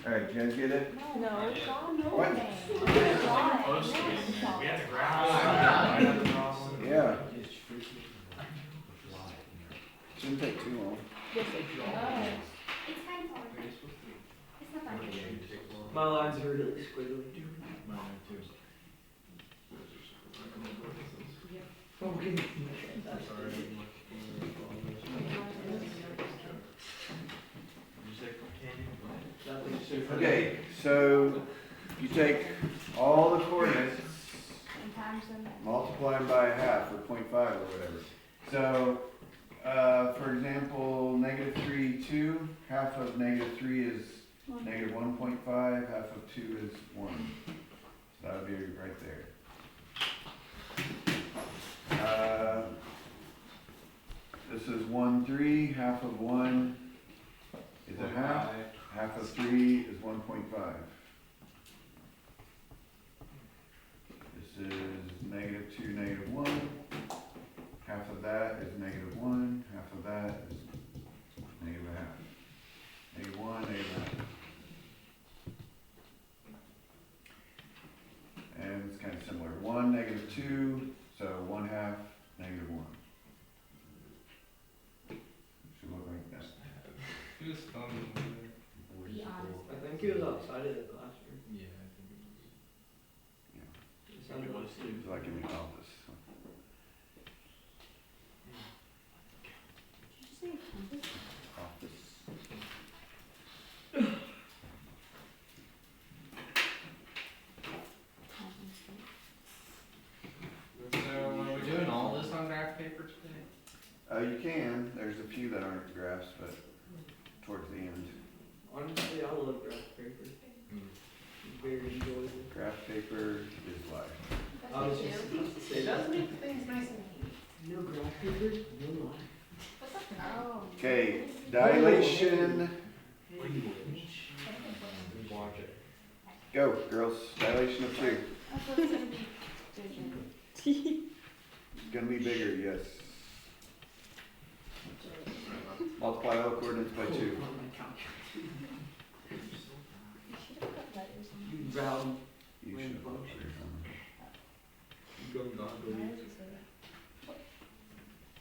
Alright, did you guys get it? No. What? We had to grab Yeah. Shouldn't take too long. Yes, I It's kind of hard. It's not that hard. My lines are really squiggly. Okay. Okay, so you take all the coordinates, And times them. multiply them by half, or 0.5 or whatever. So, for example, -3, 2, half of -3 is -1.5, half of 2 is 1. So that would be right there. This is 1, 3, half of 1 is a half, half of 3 is 1.5. This is -2, -1, half of that is -1, half of that is -1/2. -1, -1/2. And it's kind of similar. 1, -2, so 1/2, -1. Should look like that. He was fun. Be honest. I think he was outside of the classroom. Yeah, I think it was. It sounded like Steve. It's like in the office. Did you say campus? Office. So, are we doing all this on graph paper today? You can. There's a few that aren't graphs, but towards the end. Honestly, I love graph paper. It's very enjoyable. Graph paper is life. I was just about to say It does that. make things nice and neat. No graph paper, no life. Oh. Okay, dilation. Watch it. Go, girls. Dilation of 2. I thought it was gonna be vision. It's gonna be bigger, yes. Multiply all coordinates by 2. On my calculator. You should have put letters on. You round. You should have put yours on. Go. Why did you say that?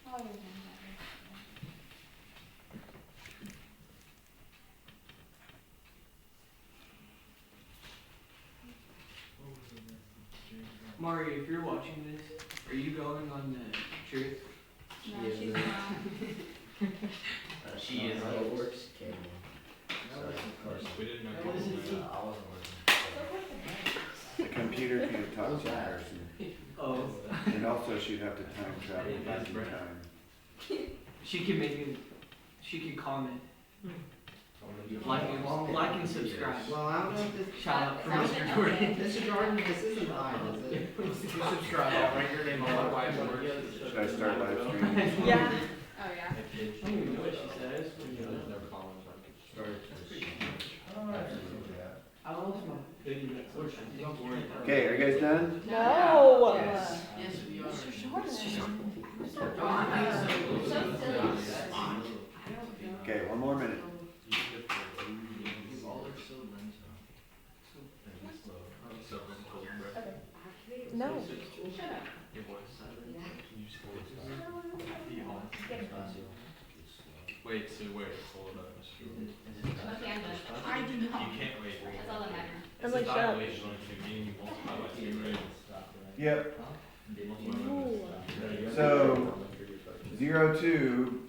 Oh, you're doing that. Mari, if you're watching this, are you going on the truth? No, she's not. She is. How it works, okay. We didn't know. I wasn't working. The computer can't talk to a person. Oh. And also she'd have to time travel back in time. She can comment. Like and subscribe. Well, I don't know if this. Shout out for Mr. Jordan. Mr. Jordan, this isn't live, is it? If you subscribe, I'll write your name on the whiteboard. Should I start live streaming? Yeah. Oh, yeah. I don't even know what she says. I lost my hoodie. Don't worry. Okay, are you guys done? No. Yes, we are. Mr. Jordan. Okay, one more minute. No. Wait, hold up. Okay, I'm done. I do not. You can't wait. That's all that matters. It's I'm a like, shut up. dilation on 2, meaning you won't highlight 2, right? Yep. Ooh. So 0, 2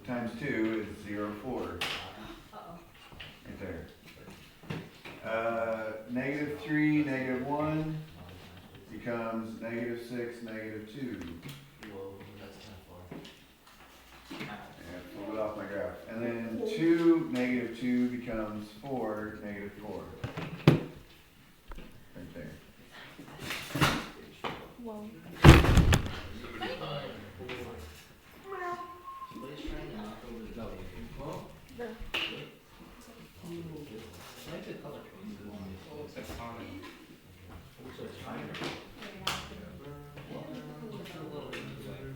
times 2 is 0, 4. Uh-oh. Right there. -3, -1 becomes -6, -2. Whoa, that's kind of far. Yeah, pulled it off my graph. And then 2, -2 becomes 4, -4. Right there. Whoa. Somebody's trying to knock over the belly. The- I like the color code. It's like common. So it's finer.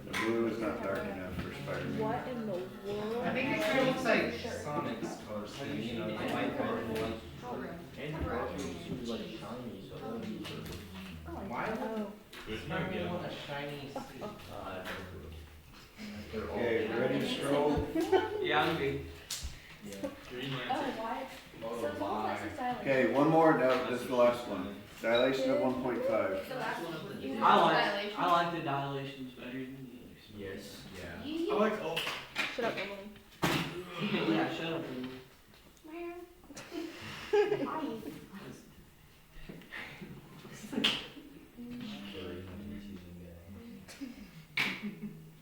The blue is not dark enough for Spider-Man. What in the world? I think looks like Sonic's color scheme, you know, the white color. And your bathroom should be like shiny, so that would be perfect. Why would It's I not good. want a shiny suit? They're all. Okay, ready to scroll? Yeah, I'm good. Yeah. Green Oh, Lantern. why? Oh, So it's almost like my. the style. Okay, one more, no, this is the last one. Dilation of 1.5. The last one. I like the dilations better than the others. Yes. Yeah. I like all. Shut up, Emily. Yeah, shut up. Emily.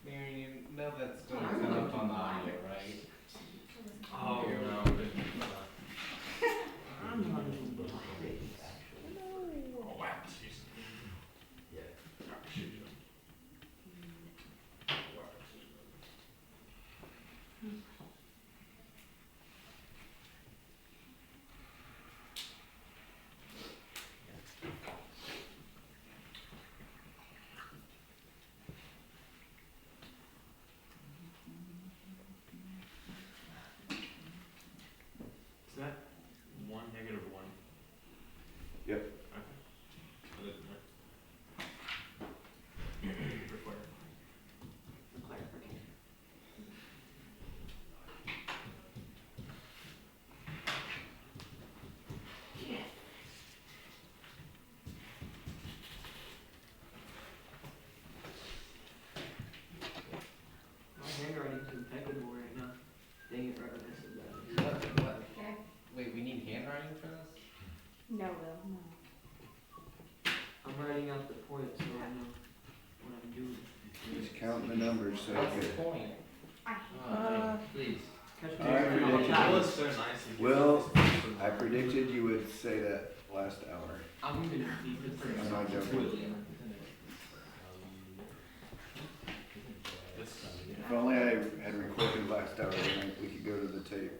Mary, you know that's going to come up on the audio, right? Oh, no. I'm not even Oh, wow. Jeez. Yeah. Ah, shoot. Wow. Is that 1, -1? Yep. Okay. I didn't know. For clarifying. My handwriting's impeccable right now. Dang it, right when I said that. What? Wait, we need handwriting for this? No, Will, no. I'm writing out the points so I know what I'm doing. Just counting the numbers so What's good. the point? Please. Catch I me if I'm predicted not- That was so nice. Will, I predicted you would say that last hour. I'm gonna be the first. I'm not joking. If only I had recorded last hour, then we could go to the tape.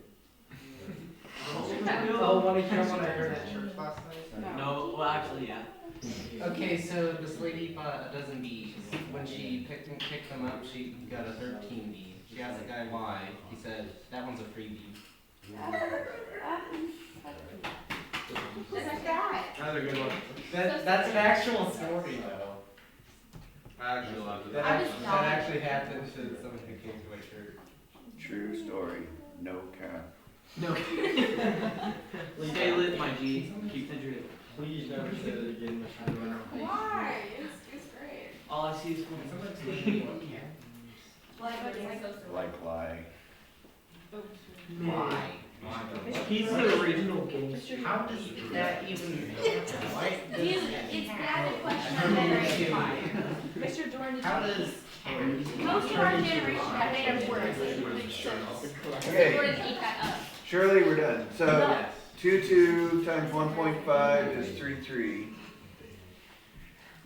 Oh, what did you want I heard at church last night? No, well, actually, yeah. Okay, so this lady bought a dozen bees. When she picked them up, she got a 13 bee. She asked the guy why. He said, that one's a freebie. That's that. That's a good one. That's an actual story, though. I actually loved it. That, I just that actually happened to someone who came to my church. True story, no cap. No. Stay lit, my G. Keep the drip. Please never say that again, Mr. Runner. Why? It's great. All I see is Someone points. told me what can. Like lie. Why? He's the original gangster. How does that even happen? Why? It's that question of generation five. Mr. Jordan, How does? most of our generation have made up words. Okay, Jordan ate that up. Shirley, we're done. So, Yes. 2 times 1.5 is 3.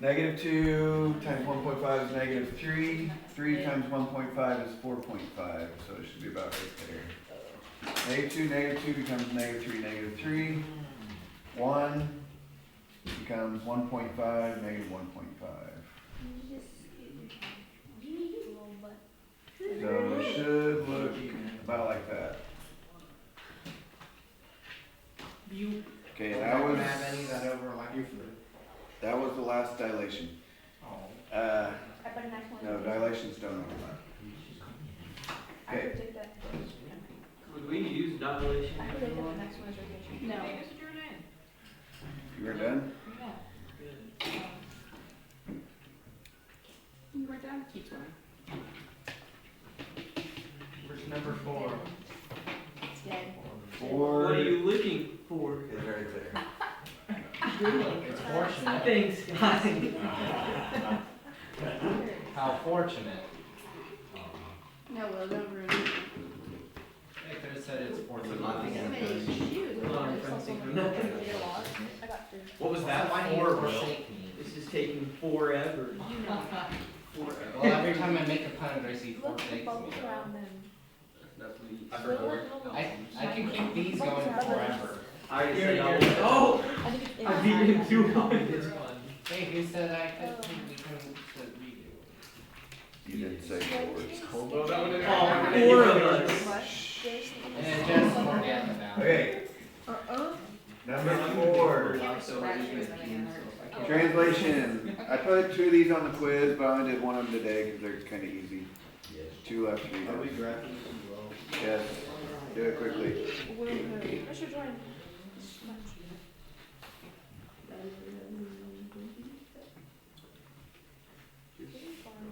-2 times 1.5 is -3. 3 times 1.5 is 4.5, so it should be about right there. -2 becomes -3, -3. 1 becomes 1.5, -1.5. So it should look about like that. Okay, that Have any that overlap? was the last dilation. Oh. I put a nice one. No, dilations don't overlap. I Okay. predict that. Would we use dilation? I predict that the next one is rotation. No. You were done? You were done? Keep going. Where's number 4? It's dead. 4 What are you looking for? is right there. It's fortunate. Thanks, guys. How fortunate. No, Will, don't ruin it. They could have said it's fortunate. Shoot. Hold on, friend, take me. I got 3. What was that Why do you for, Will? forsake me? This is taking forever. Well, every time I make a pun, Gracie Look, the forsakes bubbles me. around them. That's what he. I forgot. I can keep these going forever. I already said I was. Oh! I think it's I beat him too hard. Hey, who said I could we couldn't redo? You didn't say 4. Well, that one didn't Oh, happen. 4 of us. This question. I put 2 of these on the quiz, but I only did 1 of them today because they're kind of easy. 2 left, 3 Are we left. graphing this as well? Yes, do it quickly. Mr. Jordan.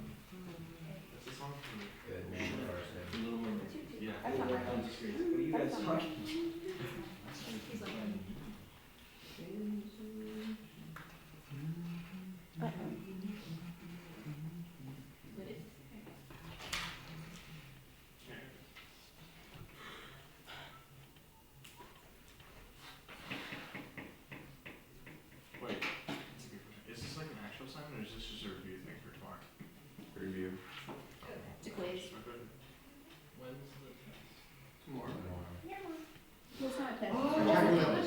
That's the song for me. Good man, Carson. A little more. Yeah. That's not my What are you guys talking? Wait, is this like an actual assignment or is this just a review thing for tomorrow? Review. It's a quiz. When's the test? Tomorrow. Well, it's not a test.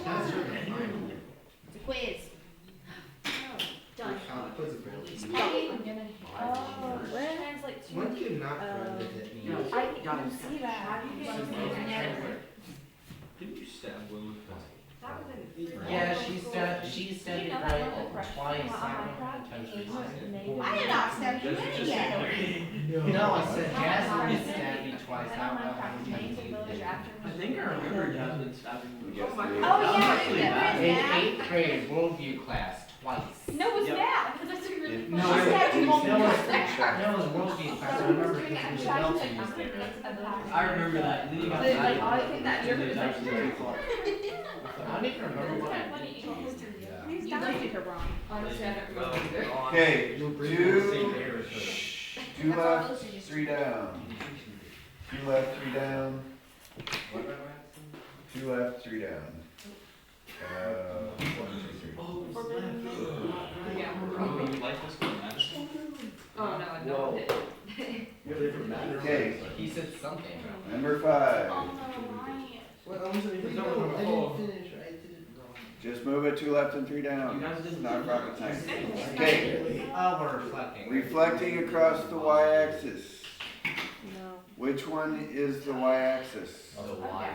That's your It's a quiz. Done. Quiz is really easy. I'm gonna. Oh, where? Translate to. One cannot run visit me. I can see that. Didn't you stab Will with that? Yeah, she studied know that right one question twice, on my simultaneously. I did not stab you in yet. No, I said Jasmine stabbed me twice. I How don't mind how cracking many names times of you village did? after. I think I remember Jasmine stabbing me. Yes, Oh my three. god. Oh, yeah, In that was 8th grade worldview class, twice. No, it was Yep. bad, because I took really. No, She stabbed you multiple no, times. That was worldview class. I remember because the Nelson was there. I remember that. And then you got Like, mad. all I think that And year it was was like- actually very far. I don't even remember what I did. He's dying her wrong. Honestly, I don't remember either. Okay, You'll bring me the same 2, day or so. 2 left, 3 down. 2 left, 3 down. 2 left, 3 down. 1, 2, 3. Oh, Yeah. Oh, you like this one, Madison? Oh, no, I Whoa. don't. You're from Madison. Okay, He said something. number 5. Oh, no, why? Well, I wasn't even, I No, no, no. didn't finish, I did it wrong. Just move it 2 left and 3 down. You guys didn't. Not rocket science. Okay. Okay, Oh, we're reflecting. reflecting across the y-axis. No. Which one is the y-axis? Oh, the Y one.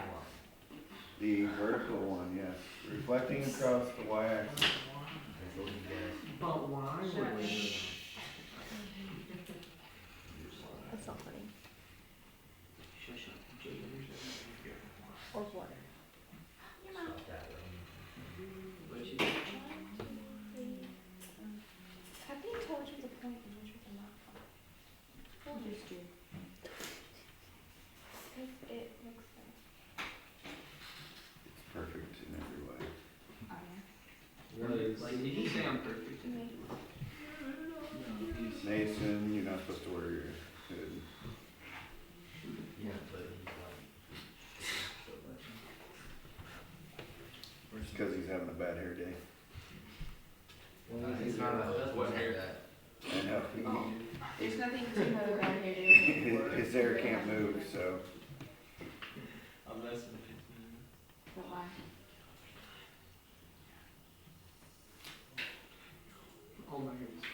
The vertical one, yes. Reflecting across the y-axis. But why would we? That's not funny. Or what? Have the intelligence of point and measure them not fun. We'll just do. Because it looks like. It's perfect in every way. Like, did you say I'm perfect? Mason, you're not supposed to wear your hood. Yeah, but he's It's because he's having a bad hair day. like. He's not a What hair? I know. There's nothing to know about here, His hair can't move, so. I'm less than 15. But why? Oh my goodness.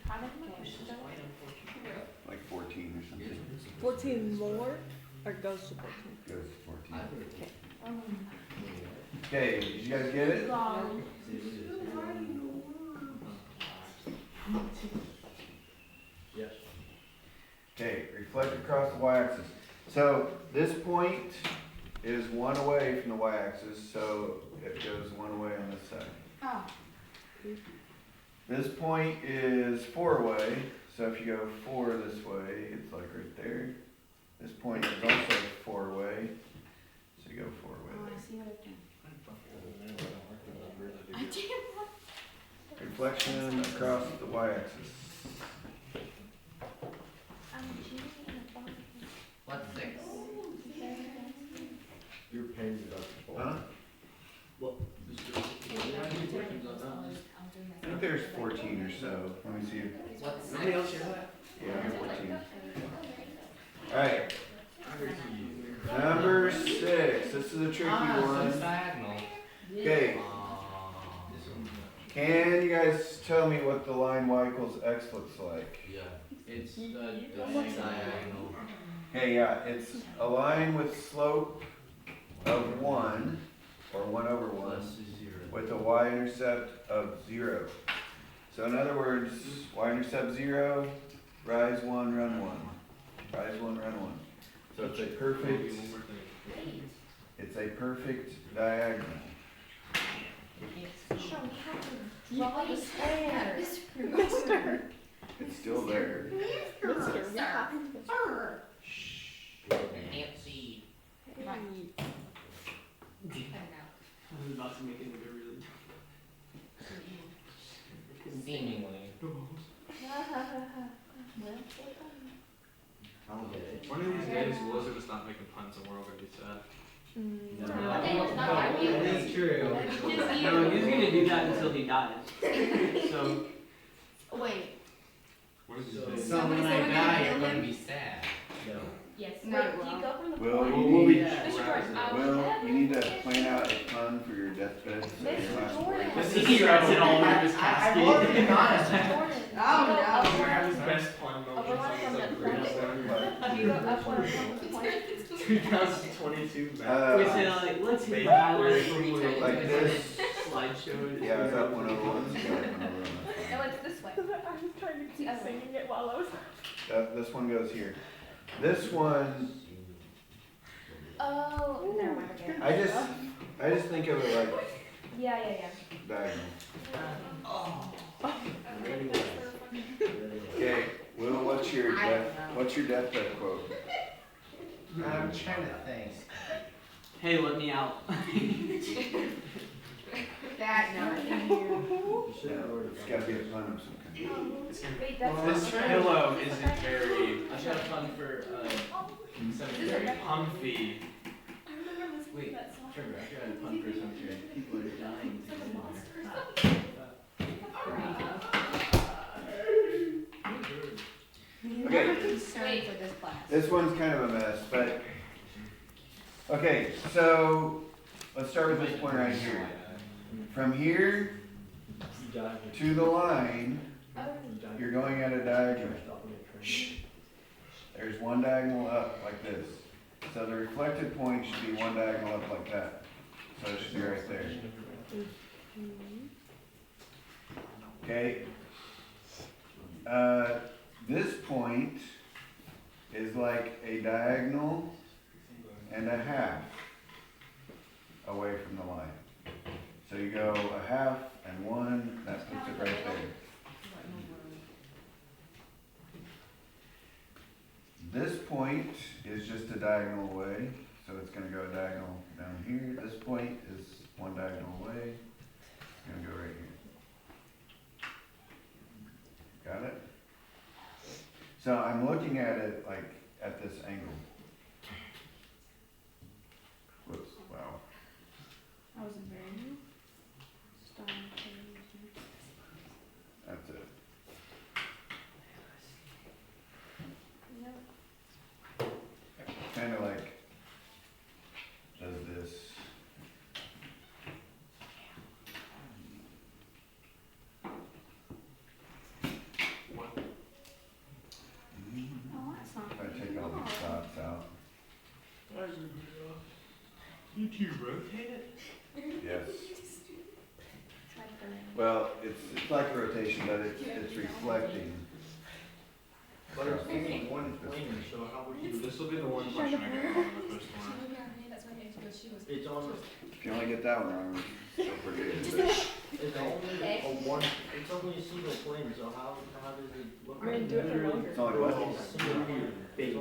How did Like 14 or something. 14 more? Or goes to 14? Goes to 14. Um, Okay, did you guys get it? long. Yes. Okay, reflect across the y-axis. So this point is 1 away from the y-axis, so it goes 1 away on this side. Oh. This point is 4 away, so if you go 4 this way, it's like right there. This point is also 4 away, so you go 4 Oh, away I see what I've done. there. I did. Reflection across the y-axis. I'm cheating in a box. What's 6? You're paying deductible. Huh? I think there's 14 or so. Let me see. What's Nobody 6? else hear that? Yeah, 14. Alright, number 6. This is a tricky So one. it's diagonal. Okay, can you guys tell me what the line y equals x looks like? Yeah. It's the diagonal. Hey, yeah, it's a line with slope of 1 or 1 over 1, Plus 0. with a y-intercept of 0. So in other words, y-intercept 0, rise 1, run 1. Rise 1, run 1. So it's a perfect, One more thing. it's a perfect diagonal. Draw the square. Mister. It's still there. Mister. We have Nancy. Hey. I was about to make it look really. Seemingly. I don't get it. One of these days, Will's gonna stop making puns and we're all gonna be sad. No. Okay, it's not my That wheel. is true. Just you. No, he's gonna do that until he dies. So, Wait, One of these So- days. So when Somebody I said we're die, gonna you're kill gonna him? be sad. No. yes. No, Wait, do well. you go from the Will, point? you need, Mr. Jordan, I will Will, never you need to forget plan out a pun for your deathbed. So your Mr. last Jordan. words. Just he writes it all over his casket. I've already been honest. Mr. Jordan. Oh, do you go no. up We're gonna have one? his best pun A moments one on from this the like point. What? Do you go up one from the point? 2022 we say like, let's hit the highlights from where Like this. slideshow. Yeah, I was up 1 over 1. So you got 1 over 1. No, it's this way. I was trying to keep singing it while I was. This one goes here. This one, Oh, never mind, okay. I just think of it like Yeah. diagonal. Oh. Okay, Will, what's your deathbed quote? I'm trying to think. Hey, let me out. That, no. You should have ordered It's gotta be a pun of some kind. Wait, that's. This pillow isn't very I got a fun for Cemetery. comfy. Wait, Trevor, I got a pun for cemetery. People are dying. Okay, Concerned for this class. this one's kind of a mess, but, okay, so let's start with this point right here. From here to the line, you're going at a diagonal. There's one diagonal up like this. So the reflected point should be one diagonal up like that. So it should be right there. Okay. This point is like a diagonal and a half away from the line. So you go a half and 1, that puts it right there. This point is just a diagonal away, so it's going to go diagonal down here. This point is one diagonal away. It's going to go right here. Got it? So I'm looking at it like at this angle. Whoops, wow. I was very. That's it. Kind of like does this. What? Oh, that's not. If I take all these dots out. You two rotate it? Yes. Well, it's like a rotation, but it's reflecting. But it's only one plane, so how would you? This will be the one question I get wrong on the first one. It's on. If you only get that one wrong, it's still pretty good. It's only a one. It's only a single plane, so how does it look? We're gonna do it for longer. It's only what? It's a single base.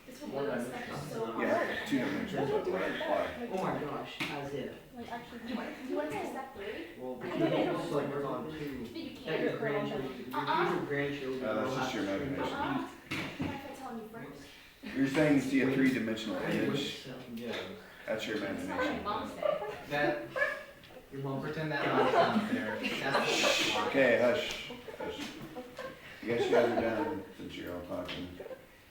It's only one dimension. Yeah, 2 dimensions of light apply. Oh my gosh, as if. Like actually. You want to say step 3? Well, because it's like we're on two. You That your can't. grandchildren, your future grandchildren. That's will just your have to imagination. What if I tell you first? You're saying you see a 3-dimensional image. Yeah. That's your That's what imagination. my mom said. That, Your mom. pretend that light's not there. That's Okay, hush, hush. I guess you guys are done since you're all talking.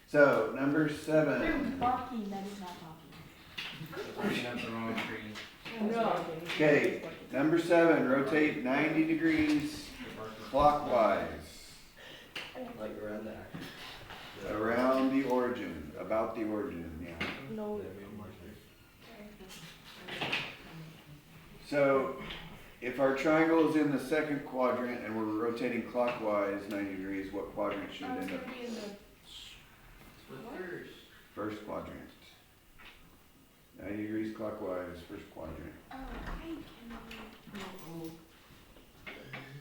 So, number They're 7. barking, that is not talking. barking up the wrong tree. No. Okay, number 7, rotate 90 degrees clockwise Like around that. around the origin, about the origin, yeah. No. So, if our triangle is in the second quadrant and we're rotating clockwise 90 degrees, what quadrant should it end up? First quadrant. 90 degrees clockwise, first quadrant. Oh,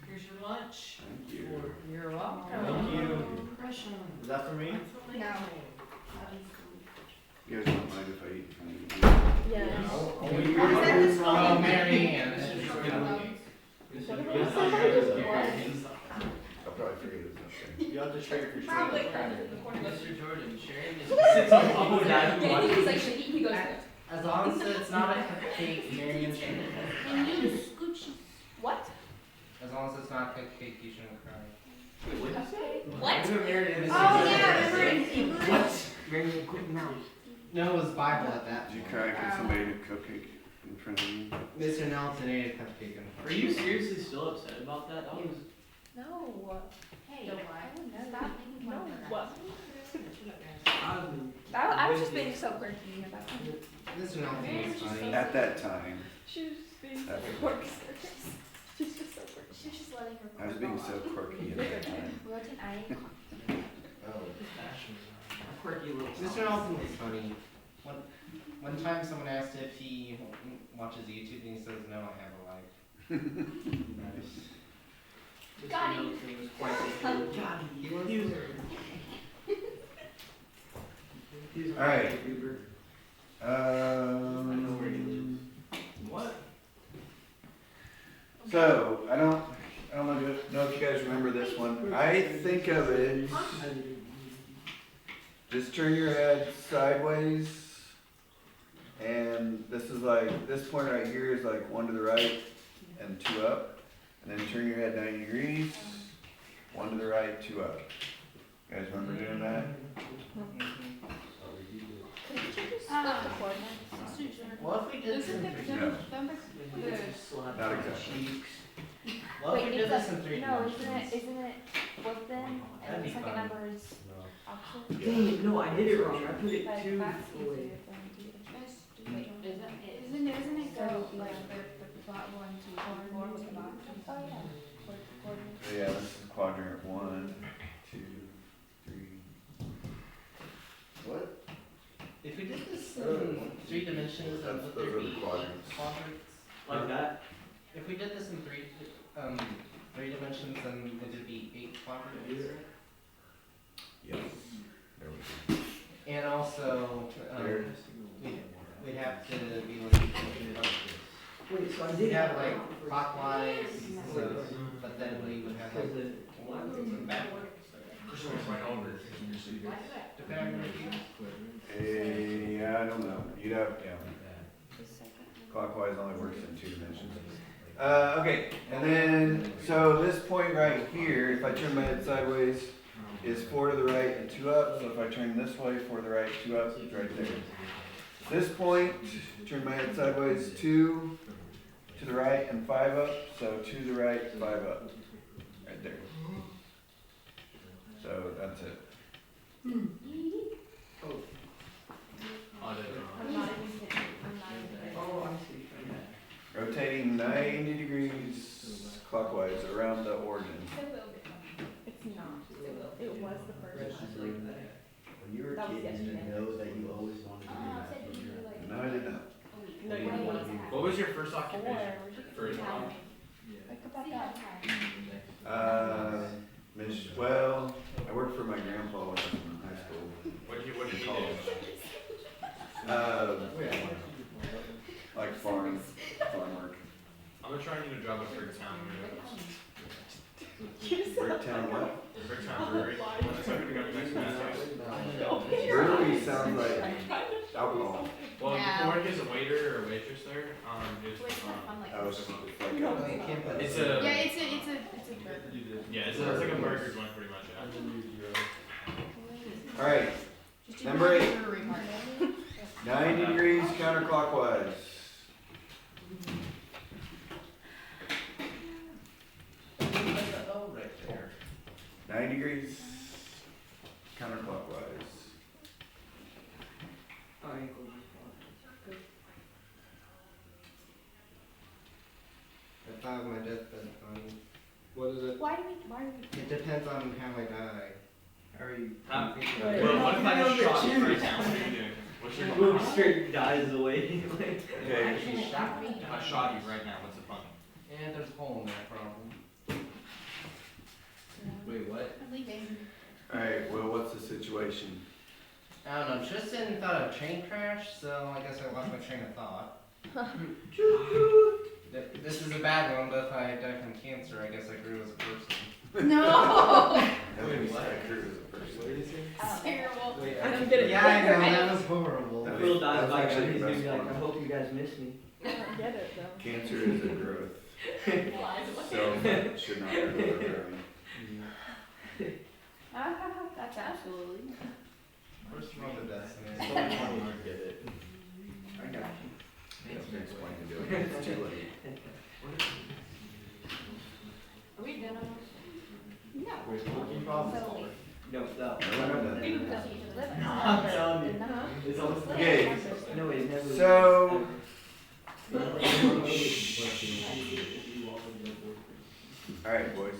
Here's your lunch. Thank you. You're welcome. Thank you. Is that for me? no. You guys don't mind if I eat from the Yes. Oh, Mary Ann. I'll probably forget it. Okay. You have to share your Probably. Mr. Jordan, sharing is. Yeah, he's like, he goes, As long as it's not a cupcake, Mary Ann shouldn't cry. and you scooch. What? As long as it's not a cupcake, you shouldn't cry. What? Remember Mary Ann? Oh, yeah, remember in English? What? Very quick now. No, it was Bible at that Did you point. cry because somebody ate a cupcake in front of you? Mr. Nelson ate a cupcake in Are you seriously still upset about that? That was. No. Hey, Don't stop making fun of her. What? I was just being so quirky about it. Mr. Nelson was funny. At that time, She was just being so That's quirky. She's just so quirky. She was just letting her. I was being so quirky at that time. Rotate I. Quirky little. Mr. Nelson was funny. One time someone asked if he watches YouTube and he says, no, I have a life. Got him. He was All right. What? So I don't know if you guys remember this one. I think of it. Just turn your head sideways, and this is like this point right here is like 1 to the right and 2 up, and then turn your head 90 degrees, 1 to the right, 2 up. You guys remember doing that? Could you just split the coordinates? What if we did this in 3D? No, Slap. not exactly. What if we Wait, did it's this in 3D? No, isn't it flipped then? That'd And be the second fun. number is opposite? Dang it, no, I did it wrong. I put it But too that's fully. easier for me to do. Isn't it So, go yeah. like the plot 1, 2, 3, 4 with the box? Oh, yeah. Flip the coordinates. So yeah, this is quadrant 1, 2, 3. What? If we did this in 3 dimensions, then would Those there are the be quadrants. quadrants? Like that? If we did this in 3 dimensions, then would it be 8 quadrants? Yes. There we go. And also, There. we'd have to be looking at Wait, so I we'd did have it like clockwise, so, but then we would have like backwards. Right over. Depending on Yeah, I don't know. You'd have, yeah. Clockwise only works in 2 dimensions. Okay, and then, so this point right here, if I turn my head sideways, is 4 to the right and 2 up. So if I turn this way, 4 to the right, 2 up, it's right there. This point, turn my head sideways, 2 to the right and 5 up. So 2 to the right, 5 up. Right there. So that's it. Oh, there. I'm not even kidding. I'm not even kidding. Oh, I see. Rotating 90 degrees clockwise around the origin. It's not. It was the first one. When you were a That was kid, did you yesterday. know that you always wanted to be Oh, that? said you like. No, I did not. No, you What didn't. is that? What was your first Four. occupation? First How one? many? Think about that. Well, I worked for my grandpa when I was in high school. What did he do? Like farm work. I'm gonna try and get a job at Bricktown. Bricktown what? Bricktown Brewery. That's like becoming next semester. Brewery sounds like alcohol. Well, you Yeah. can work as a waiter or waitress there. Wait, it's not fun like Oh, this. it's like It's a Yeah, it's a burger. yeah, it's like a burger joint pretty much. Yeah. Alright, Just do Number one 8. brewery part. 90 degrees counterclockwise. Oh, right there. 90 degrees counterclockwise. thought of my deathbed fun. What is it? Why do we? It depends on how I die. How are you? Well, Wait, what if I no, just shot you no, right now? What are you doing? What's your Boom, straight dies away. Okay. Actually shot me. If I shot you right now, what's the fun? And there's a hole in that problem. Wait, what? I'm leaving. Alright, well, what's the situation? I don't know, Tristan thought of train crash, so I guess I lost my train of thought. This is a bad one, but if I die from cancer, I guess I grew as a person. No. Wait, what? I grew as a person. It's terrible. Wait, I don't get it. Yeah, I know, that was horrible. That Phil was- dies that's by actually then, he's the gonna be best like, one. I hope you guys miss me. I don't get it though. Cancer is a growth, so it should not hurt another. That's absolutely. First of all, the destiny. I get it. I got you. You have to explain to do it, it's too late. Are we done on this? No. Wait, what problem So, solver? No, no. we don't see each other. I'm telling you. Uh-huh. It's almost Okay. No, he's never. So- Alright, boys.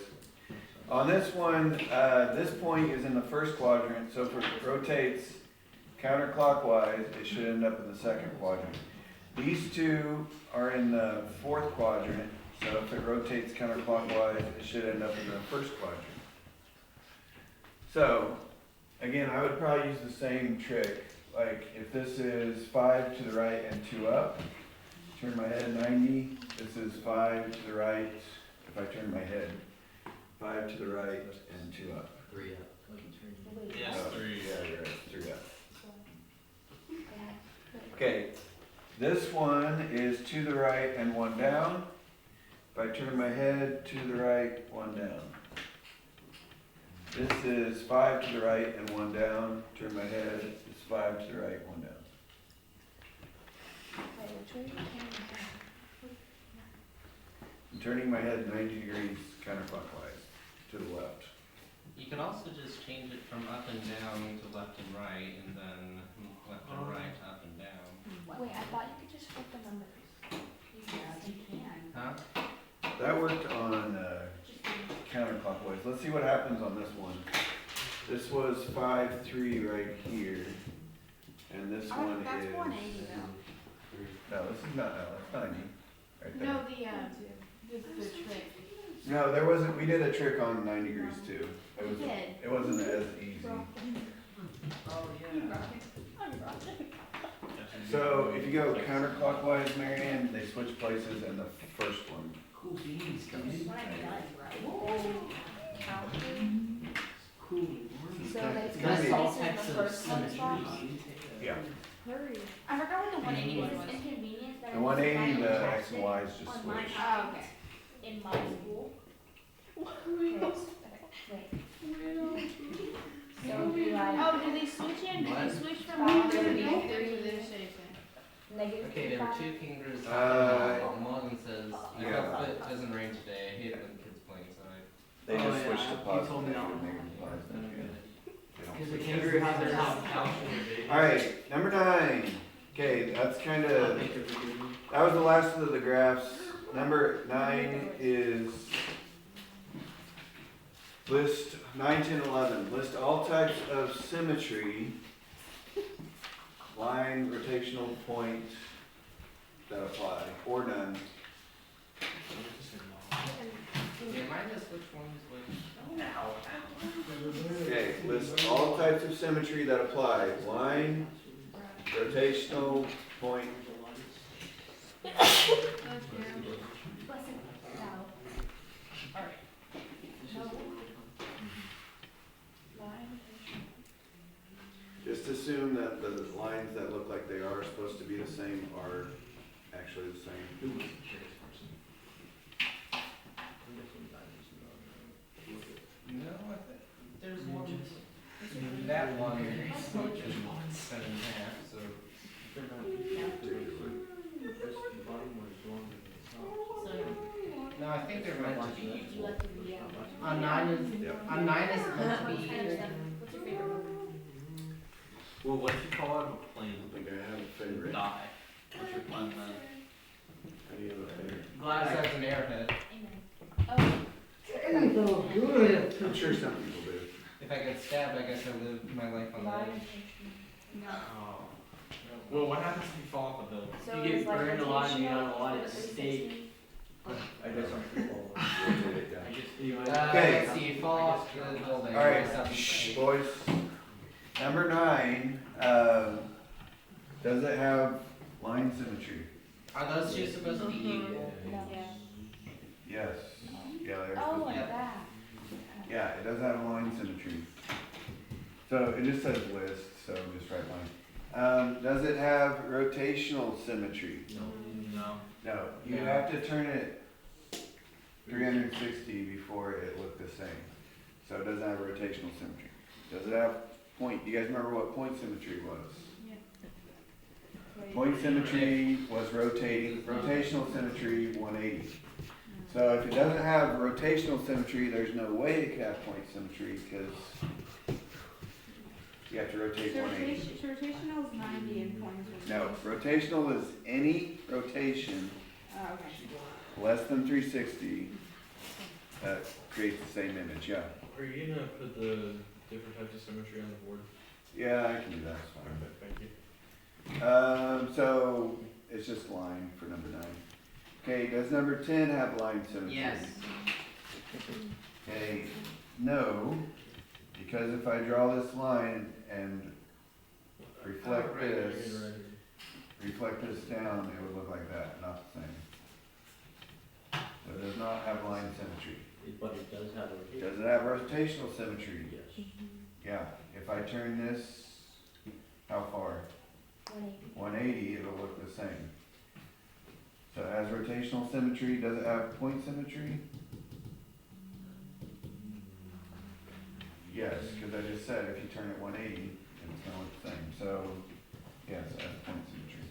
On this one, this point is in the first quadrant, so if it rotates counterclockwise, it should end up in the second quadrant. These two are in the fourth quadrant, so if it rotates counterclockwise, it should end up in the first quadrant. So, again, I would probably use the same trick. Like, if this is 5 to the right and 2 up, turn my head 90. This is 5 to the right, if I turn my head 5 to the right and 2 up. 3 up. Yes, Oh, 3. Yeah, you're right, 3 up. Okay, this one is to the right and 1 down. If I turn my head to the right, 1 down. This is 5 to the right and 1 down. Turn my head, it's 5 to the right, 1 down. I'm turning my head 90 degrees counterclockwise to the left. You can also just change it from up and down to left and right, and then left and right, up and down. Wait, I thought you could just flip the numbers. Yes, you can. Huh? That worked on counterclockwise. Let's see what happens on this one. This was 5, 3 right here, and this one That's is. 180 though. No, this is not. No, that's 90. Right there. No, the trick. No, there wasn't. We did a trick on 90 degrees too. We did. It wasn't as easy. Oh, yeah. So if you go counterclockwise, Marianne, they switch places, and the first one. Cool beans coming. Cool. So It's they gonna be- all types of symmetry. Yeah. Hurry. I forgot what the 180 was. It's inconvenient that The 180, the X and Y is just on my switch. oh, okay. In my school. So do I? Oh, do they switch in? Do they switch from Oh, one to there the we go. other? Or do they stay the Negative. Okay, there were 2 fingers Uh, and one says, I yeah. hope it doesn't rain today. I hate it when kids play inside. They Oh, just yeah, switched to you positive told me that and one. negative positive. They don't Because the switch. kangaroo has their house. Alright, number 9. Okay, that's kind of, Thank you for giving me. that was the last of the graphs. Number 9 is list 9, 10, 11. List all types of symmetry, line, rotational point that apply, or none. Remind us which one's which. Okay, list all types of symmetry that apply, line, rotational point. Listen. Just assume that the lines that look like they are supposed to be the same are actually the same. No, I think there's one. That one is 7.5, so. No, I think they're meant to be equal. On 9 is, Yep. on 9 is meant to be What's your favorite one? Well, what if you fall out of a plane? I think I have a favorite. Die. What's your plan then? How do you have a favorite? Go Black side's an arrowhead. Amen. Oh, I'm sure some people do. If I get stabbed, I guess I live my life on the edge. no. Oh. Well, what happens if you fall off a building? So You it's get like burned alive and you rotational have a lot for of the steak. 360. I guess I'm people. I just, you know, Okay. Let's see, fall off the building. All right, Something. shh, boys. Number 9, does it have line symmetry? Are those two supposed to be equal? No. Yes. Yeah, they're Oh, supposed to like be. that. Yeah, it does have line symmetry. So it just says list, so just write line. Does it have rotational symmetry? No. No, you have to turn it 360 before it looked the same. So it doesn't have rotational symmetry. Does it have point? Do you guys remember what point symmetry was? Point symmetry was rotating, rotational symmetry 180. So if it doesn't have rotational symmetry, there's no way it could have point symmetry because you have to rotate 180. So rotational is 90 and points is. No, rotational is any rotation Oh, okay. less than 360 that creates the same image, yeah. Are you gonna put the different types of symmetry on the board? Yeah, I can do that, it's fine. Thank you. So it's just line for number 9. Okay, does number 10 have line symmetry? Yes. Okay, no, because if I draw this line and reflect this down, it would look like that, not the same. So it does not have line symmetry. but it does have a. Does it have rotational symmetry? Yes. Yeah, if I turn this, how far? 180, it'll look the same. So it has rotational symmetry. Does it have point symmetry? Yes, because I just said if you turn it 180, it's gonna look the same. So, yes, it has point symmetry.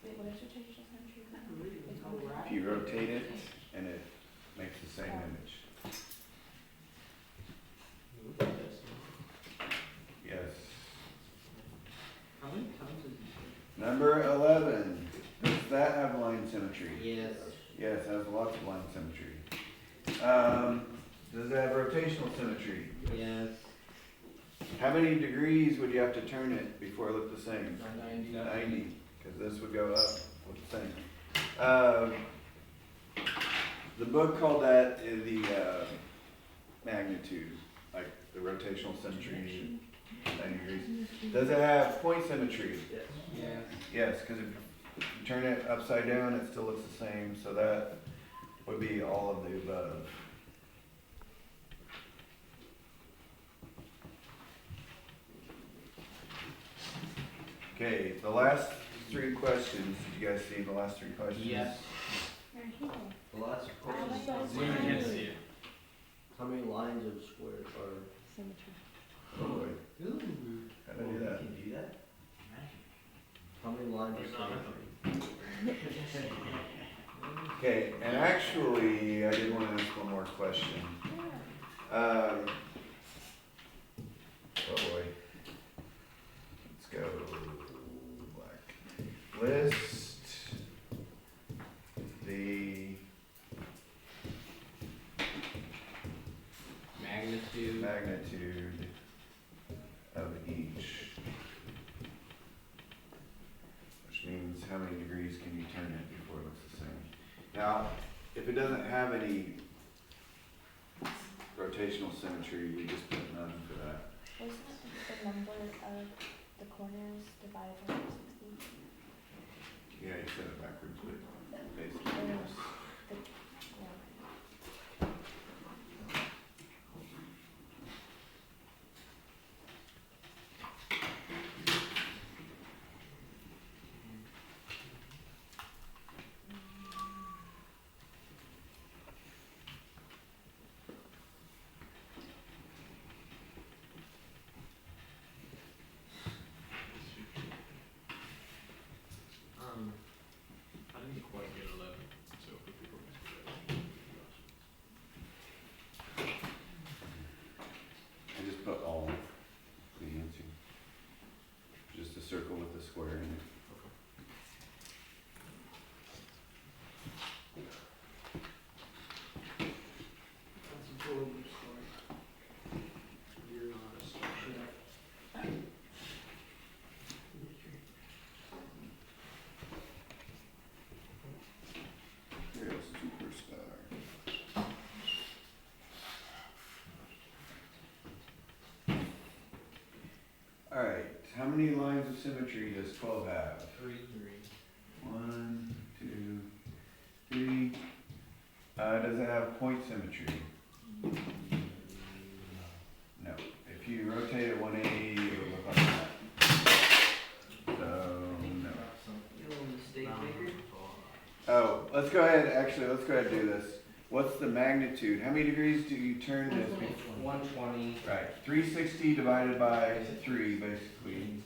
Wait, what is rotational symmetry? If you rotate it, and it makes the same image. Yes. How many times is it? Number 11. Does that have line symmetry? Yes. Yes, it has lots of line symmetry. Does it have rotational symmetry? Yes. How many degrees would you have to turn it before it looked the same? 90. 90, because this would go up with the same. The book called that the magnitude, like the rotational symmetry, 90 degrees. Does it have point symmetry? Yes. Yes. Yes, because if you turn it upside down, it still looks the same, so that would be all of the above. Okay, the last 3 questions, did you guys see the last 3 questions? Yes. The last question. Zoom in and see it. How many lines of square are? Oh boy, how did I do that? Can you do that? How many lines of symmetry? Okay, and actually, I did want to ask one more question. Oh boy. Let's go black. List the magnitude of each. Which means how many degrees can you turn it before it looks the same. Now, if it doesn't have any rotational symmetry, we just put none for that. Wasn't the number of the corners divided by 360? Yeah, you said it backwards, but basically, yes. I didn't quite get 11, so if we Alright, how many lines of symmetry does 12 have? 3. 1, 2, 3. Does it have point symmetry? No. If you rotate it 180, it will look like that. So, no. You little mistake maker. Oh, let's go ahead and do this. What's the magnitude? How many degrees do you turn this? 120. Right, 360 divided by 3, basically.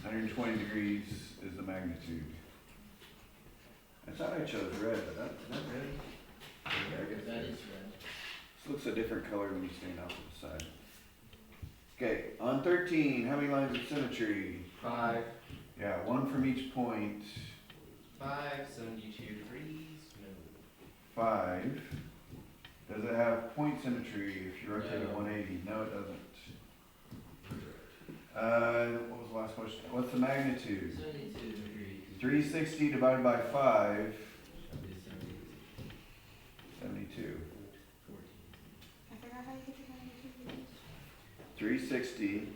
120 degrees is the magnitude. I thought I chose red, but is that red? Yeah, I guess That it is is. red. This looks a different color when you stand off to the side. Okay, on 13, how many lines of symmetry? 5. Yeah, one from each point. 5, 72 degrees. No. 5. Does it have point symmetry if you rotate it No. 180? No, it doesn't. What was the last question? What's the magnitude? 72 degrees. 360 divided by 5, 72. I forgot how you get the magnitude. 360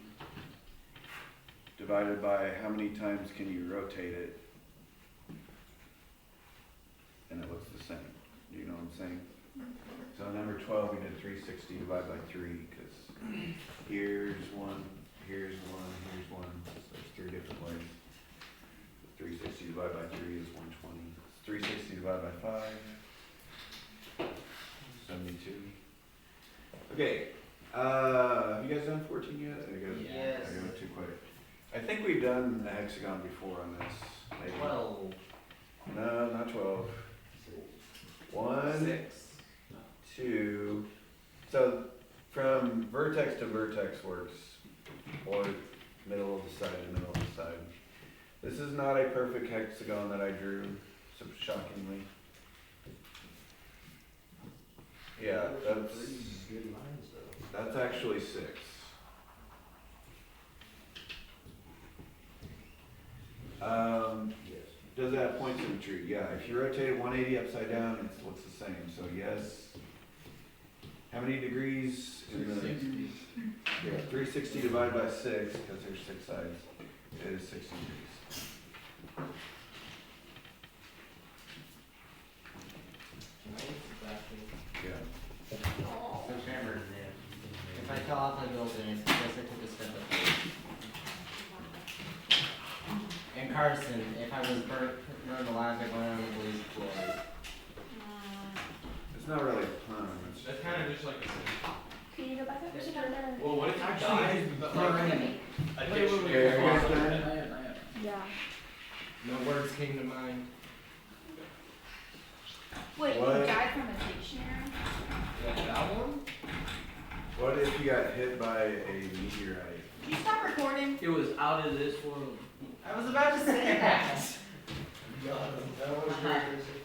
divided by how many times can you rotate it? And it looks the same. You know what I'm saying? So number 12, we did 360 divided by 3 because here's one, here's one, here's one. So there's 3 different ways. 360 divided by 3 is 120. 360 divided by 5, 72. Okay. Have you guys done 14 yet? Yes. I go too quick. I think we've done a hexagon before on this. Maybe. 12. No, not 12. 1, 6. 2. So from vertex to vertex works, or middle of the side to middle of the side. This is not a perfect hexagon that I drew, so shockingly. Yeah, Good lines though. that's actually 6. Yes. Does it have point symmetry? Yeah, if you rotate it 180 upside down, it looks the same, so yes. How many degrees? In the, 360. yeah, 360 divided by 6, because there's 6 sides, is 60 degrees. Yeah. So Trevor, if I fell off a building, I guess I took a step up. And Carson, if I was burned alive by going on the blaze floor. It's not really a pun, it's That's kind of just like a, Can you go back up to the? well, what if you died, but like a Wait, are you guys dictionary? done? Yeah. No words came to mind. Wait, What? you died from a dictionary? Like that one? What if you got hit by a meteorite? Can you stop recording? It was out of this world. I was about to say that. That was very